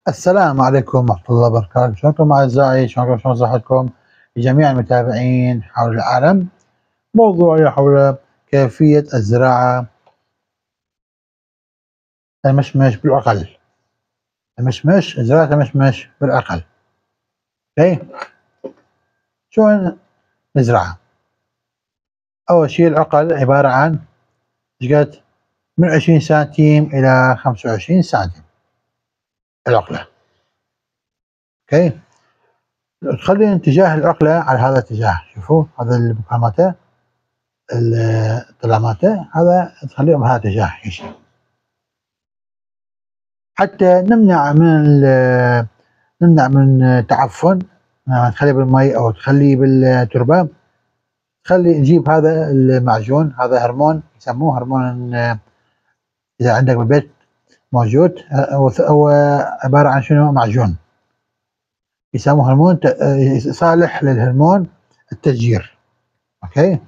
السلام عليكم ورحمة الله وبركاته، شلونكم أعزائي؟ شلون صحتكم جميع المتابعين حول العالم؟ موضوعي حول كيفية الزراعة المشمش بالعقل. زراعة المشمش بالعقل. اوكي؟ شلون نزرعها؟ أول شي العقل عبارة عن شقد من 20 سنتيم إلى 25 سنتيم العقلة. اوكي؟ تخلي اتجاه العقلة على هذا الاتجاه، شوفوا هذا المكان مالته الطلع مالته هذا تخليه بهذا الاتجاه يمشي، حتى نمنع من تعفن. تخليه بالمي او تخليه بالتربه، نجيب هذا المعجون، هذا هرمون يسموه هرمون، اذا عندك بالبيت موجود، هو عباره عن شنو؟ معجون يسموه هرمون صالح للهرمون التشجير. اوكي،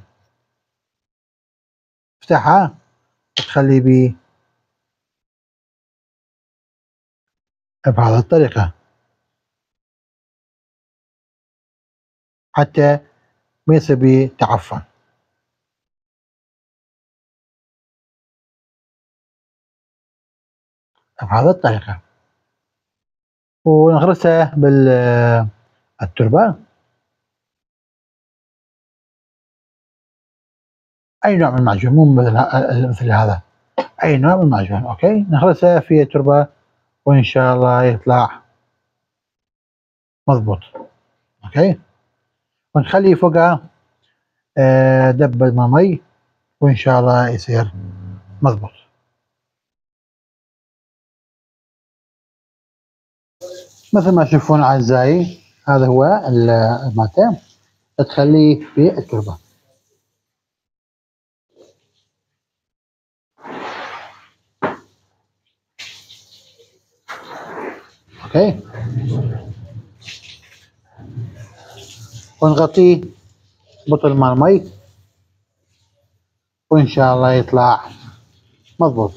افتحها وتخلي بهذه الطريقه حتى ما يصير بيه تعفن. بهذه الطريقه ونغرسه بالتربه. اي نوع من المعجون، مو مثل هذا، اي نوع من المعجون. اوكي، نغرسه في التربه وان شاء الله يطلع مضبوط. اوكي، ونخلي فوقها دبة مي وان شاء الله يصير مضبوط. مثل ما تشوفون اعزائي، هذا هو مالته، تخليه في التربه. اوكي، ونغطيه بطل مال مي وان شاء الله يطلع مضبوط.